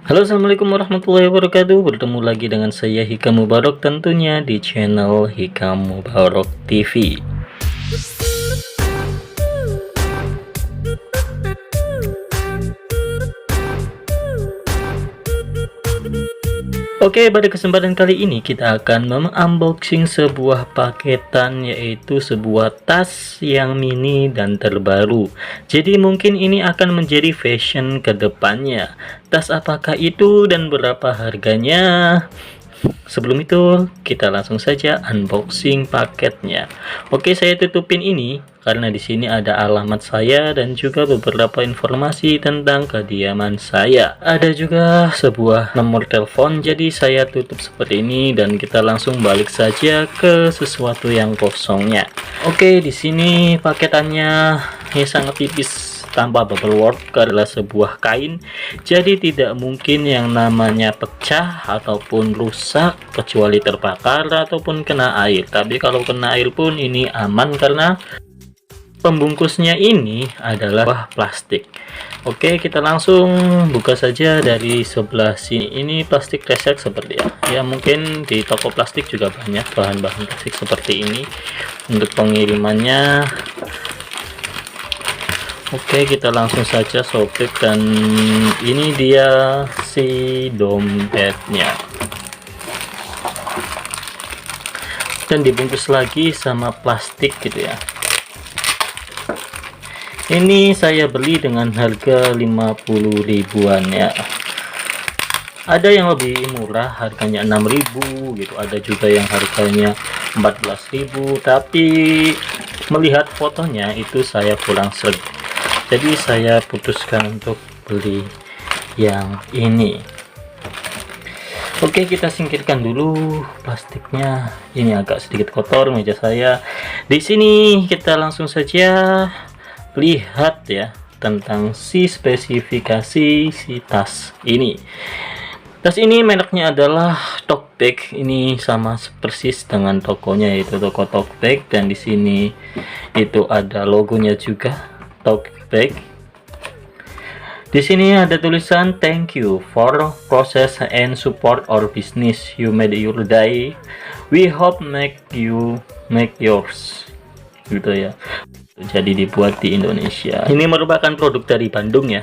Halo, assalamualaikum warahmatullahi wabarakatuh. Bertemu lagi dengan saya Hikam Mubarok, tentunya di channel Hikam Mubarok TV. Oke, pada kesempatan kali ini kita akan unboxing sebuah paketan, yaitu sebuah tas yang mini dan terbaru. Jadi mungkin ini akan menjadi fashion ke depannya. Tas apakah itu dan berapa harganya? Sebelum itu, kita langsung saja unboxing paketnya. Oke, saya tutupin ini karena di sini ada alamat saya dan juga beberapa informasi tentang kediaman saya. Ada juga sebuah nomor telepon, jadi saya tutup seperti ini dan kita langsung balik saja ke sesuatu yang kosongnya. Oke, di sini paketannya ini sangat tipis tanpa bubble wrap adalah sebuah kain, jadi tidak mungkin yang namanya pecah ataupun rusak kecuali terbakar ataupun kena air. Tapi kalau kena air pun ini aman karena pembungkusnya ini adalah plastik. Oke, kita langsung buka saja dari sebelah sini. Ini plastik resek seperti ya mungkin di toko plastik juga banyak bahan-bahan plastik seperti ini untuk pengirimannya. Oke, kita langsung saja sobek dan ini dia si dompetnya. Dan dibungkus lagi sama plastik gitu ya. Ini saya beli dengan harga 50 ribuan ya. Ada yang lebih murah, harganya 6.000 gitu. Ada juga yang harganya 14.000, tapi melihat fotonya itu saya kurang serg. Jadi saya putuskan untuk beli yang ini. Oke, kita singkirkan dulu plastiknya. Ini agak sedikit kotor meja saya. Di sini kita langsung saja lihat ya tentang si spesifikasi si tas ini. Tas ini mereknya adalah Tokbag. Ini sama persis dengan tokonya, yaitu toko Tokbag, dan di sini itu ada logonya juga Tokbag. Di sini ada tulisan thank you for process and support our business. You made your day. We hope make yours. Gitu ya. Jadi dibuat di Indonesia. Ini merupakan produk dari Bandung ya.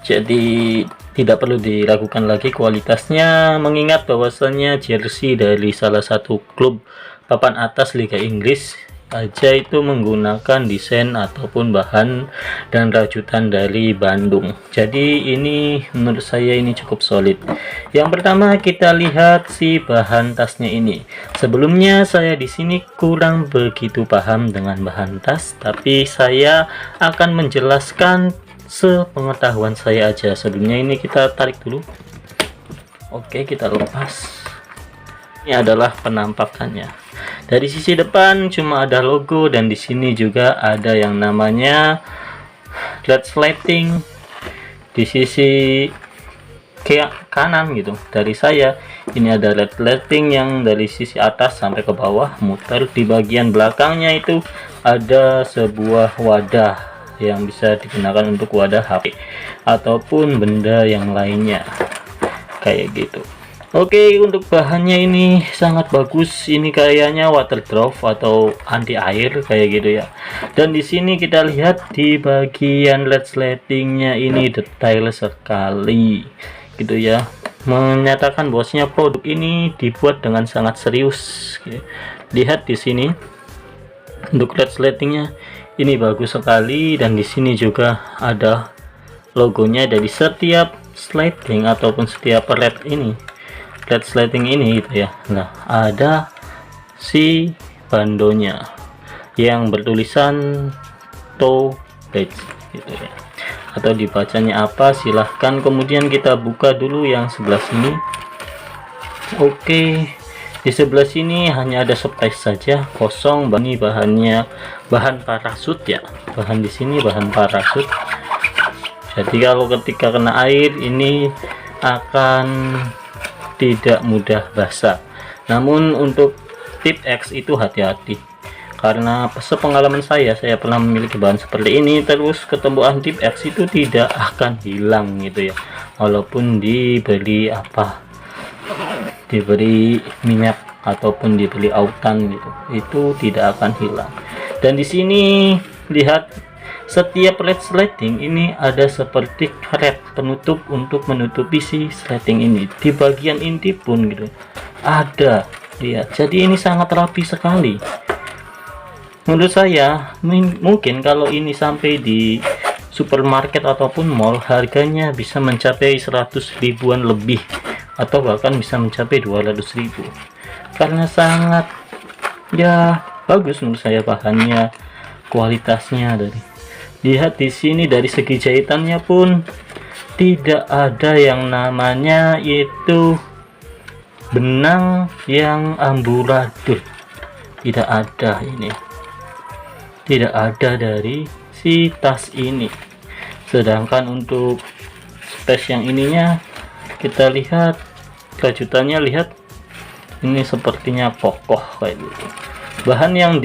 Jadi tidak perlu diragukan lagi kualitasnya, mengingat bahwasannya jersey dari salah satu klub papan atas Liga Inggris aja itu menggunakan desain ataupun bahan dan rajutan dari Bandung. Jadi ini menurut saya ini cukup solid. Yang pertama kita lihat si bahan tasnya ini. Sebelumnya saya di sini kurang begitu paham dengan bahan tas, tapi saya akan menjelaskan sepengetahuan saya aja. Sebelumnya ini kita tarik dulu. Oke, kita lepas. Ini adalah penampakannya. Dari sisi depan cuma ada logo, dan di sini juga ada yang namanya red slating di sisi kanan gitu. Dari saya ini ada red slating yang dari sisi atas sampai ke bawah muter. Di bagian belakangnya itu ada sebuah wadah yang bisa digunakan untuk wadah HP ataupun benda yang lainnya kayak gitu. Oke, untuk bahannya ini sangat bagus. Ini kayaknya waterproof atau anti air kayak gitu ya. Dan di sini kita lihat di bagian resletingnya ini detail sekali gitu ya, menyatakan bahwasanya produk ini dibuat dengan sangat serius. Lihat di sini untuk resletingnya ini bagus sekali, dan di sini juga ada logonya dari setiap slating ataupun setiap red slating ini gitu ya. Nah, ada si bandonya yang bertulisan Tokbag gitu ya, atau dibacanya apa silahkan. Kemudian kita buka dulu yang sebelah sini. Oke, di sebelah sini hanya ada space saja kosong. Ini bahannya bahan parasut ya, bahan di sini bahan parasut. Jadi kalau ketika kena air ini akan tidak mudah basah. Namun untuk tip X itu hati-hati, karena sepengalaman saya pernah memiliki bahan seperti ini terus ketemu Antipex itu tidak akan hilang gitu ya, walaupun diberi minyak ataupun dibeli autan gitu, itu tidak akan hilang. Dan di sini lihat, setiap resleting ini ada seperti karet penutup untuk menutupi si resleting ini. Di bagian inti pun gitu ada, lihat. Jadi ini sangat rapi sekali. Menurut saya mungkin kalau ini sampai di supermarket ataupun mall harganya bisa mencapai 100 ribuan lebih, atau bahkan bisa mencapai 200 ribu, karena sangat ya bagus menurut saya bahannya, kualitasnya. Dari lihat di sini, dari segi jahitannya pun tidak ada yang namanya itu benang yang amburadul, tidak ada, ini tidak ada dari si tas ini. Sedangkan untuk space yang ininya, kita lihat rajutannya, lihat ini sepertinya kokoh kayak gitu. Bahan yang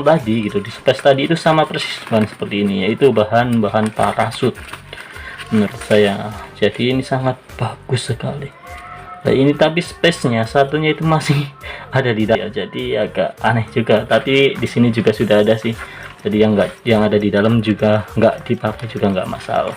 tadi gitu di space tadi itu sama persis bahan seperti ini, yaitu bahan parasut menurut saya. Jadi ini sangat bagus sekali. Nah ini tapi space-nya satunya itu masih ada di dalam, jadi agak aneh juga. Tapi di sini juga sudah ada sih, jadi yang ada di dalam juga nggak dipakai juga nggak masalah.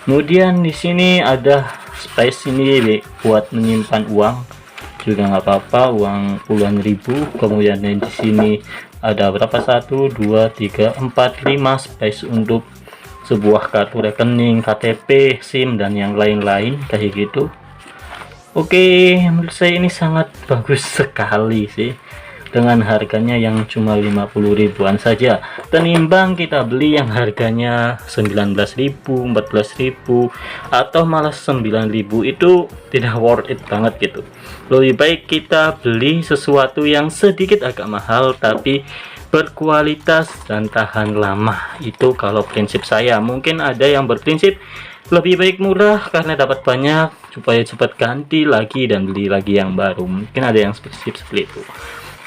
Kemudian di sini ada space ini buat menyimpan uang juga nggak apa-apa, uang puluhan ribu. Kemudian di sini ada berapa, 1 2 3 4 5 space untuk sebuah kartu rekening, KTP, SIM dan yang lain-lain kayak gitu. Oke, menurut saya ini sangat bagus sekali sih, dengan harganya yang cuma 50 ribuan saja, tenimbang kita beli yang harganya 19.000, 14.000 atau malah 9.000. Itu tidak worth it banget gitu. Lebih baik kita beli sesuatu yang sedikit agak mahal tapi berkualitas dan tahan lama. Itu kalau prinsip saya. Mungkin ada yang berprinsip lebih baik murah karena dapat banyak supaya cepat ganti lagi dan beli lagi yang baru. Mungkin ada yang prinsip seperti itu.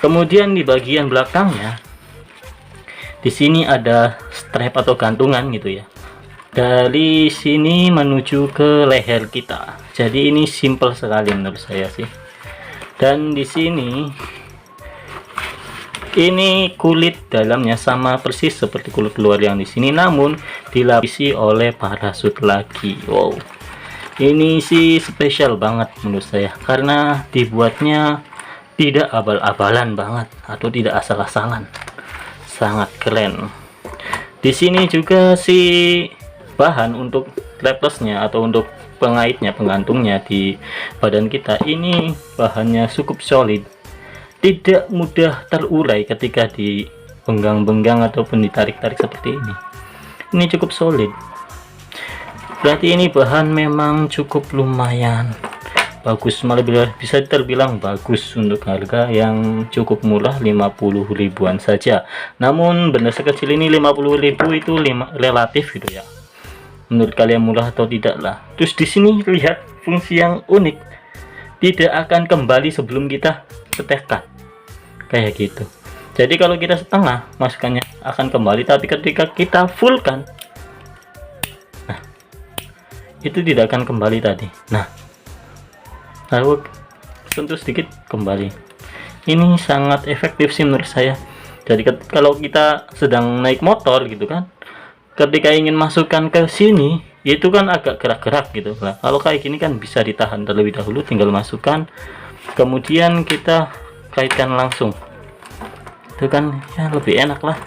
Kemudian di bagian belakangnya, di sini ada strap atau gantungan gitu ya, dari sini menuju ke leher kita. Jadi ini simple sekali menurut saya sih. Dan di sini ini kulit dalamnya sama persis seperti kulit luar yang di sini, namun dilapisi oleh parasut lagi. Wow, ini sih spesial banget menurut saya karena dibuatnya tidak abal-abalan banget atau tidak asal-asalan, sangat keren. Di sini juga si bahan untuk laplasnya atau untuk pengaitnya, penggantungnya di badan kita ini bahannya cukup solid, tidak mudah terurai ketika dipenggang-penggang ataupun ditarik-tarik seperti ini. Ini cukup solid, berarti ini bahan memang cukup lumayan bagus, malah bisa terbilang bagus untuk harga yang cukup murah, 50 ribuan saja. Namun benda sekecil ini 50 ribu itu relatif gitu ya, menurut kalian murah atau tidak lah. Terus di sini lihat fungsi yang unik, tidak akan kembali sebelum kita setrika kayak gitu. Jadi kalau kita setengah masukannya akan kembali, tapi ketika kita full kan, nah itu tidak akan kembali tadi. Nah lalu sentuh sedikit kembali. Ini sangat efektif sih menurut saya. Jadi kalau kita sedang naik motor gitu kan, ketika ingin masukkan ke sini itu kan agak gerak-gerak gitu lah. Kalau kayak gini kan bisa ditahan terlebih dahulu, tinggal masukkan kemudian kita kaitkan langsung, itu kan ya lebih enak lah.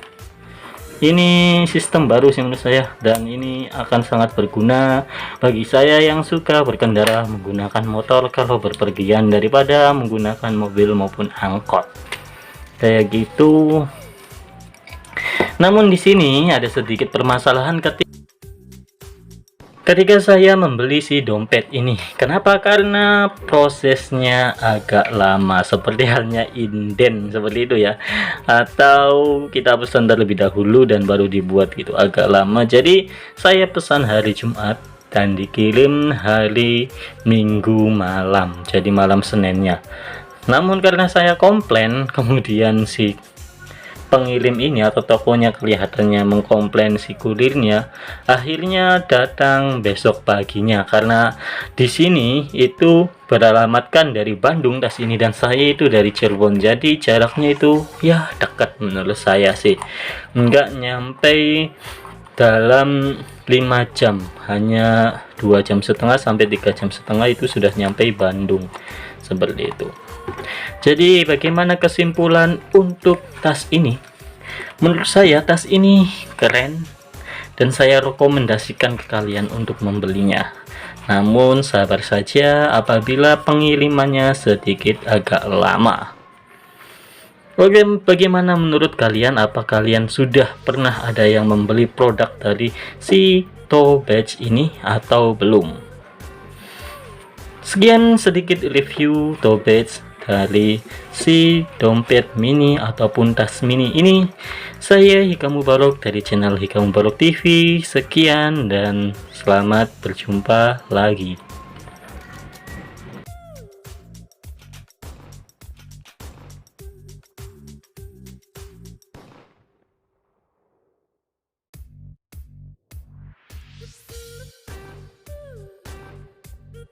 Ini sistem baru sih menurut saya, dan ini akan sangat berguna bagi saya yang suka berkendara menggunakan motor kalau berpergian daripada menggunakan mobil maupun angkot kayak gitu. Namun di sini ada sedikit permasalahan ketika saya membeli si dompet ini. Kenapa? Karena prosesnya agak lama, seperti halnya inden seperti itu ya, atau kita pesan terlebih dahulu dan baru dibuat gitu, agak lama. Jadi saya pesan hari Jumat dan dikirim hari Minggu malam, jadi malam Seninnya. Namun karena saya komplain, kemudian si pengirim ini atau tokonya kelihatannya mengkomplain si kurirnya, akhirnya datang besok paginya karena di sini itu beralamatkan dari Bandung tas ini dan saya itu dari Cirebon, jadi jaraknya itu ya dekat menurut saya sih, nggak nyampe dalam 5 jam, hanya 2,5 jam sampai 3,5 jam itu sudah nyampe Bandung, seperti itu. Jadi bagaimana kesimpulan untuk tas ini? Menurut saya tas ini keren dan saya rekomendasikan ke kalian untuk membelinya. Namun sabar saja apabila pengirimannya sedikit agak lama. Oke, bagaimana menurut kalian? Apa kalian sudah pernah ada yang membeli produk dari si tote bag ini atau belum? Sekian sedikit review tote bag dari si dompet mini ataupun tas mini ini. Saya Hikam Mubarok dari channel Hikam Mubarok TV. Sekian dan selamat berjumpa lagi.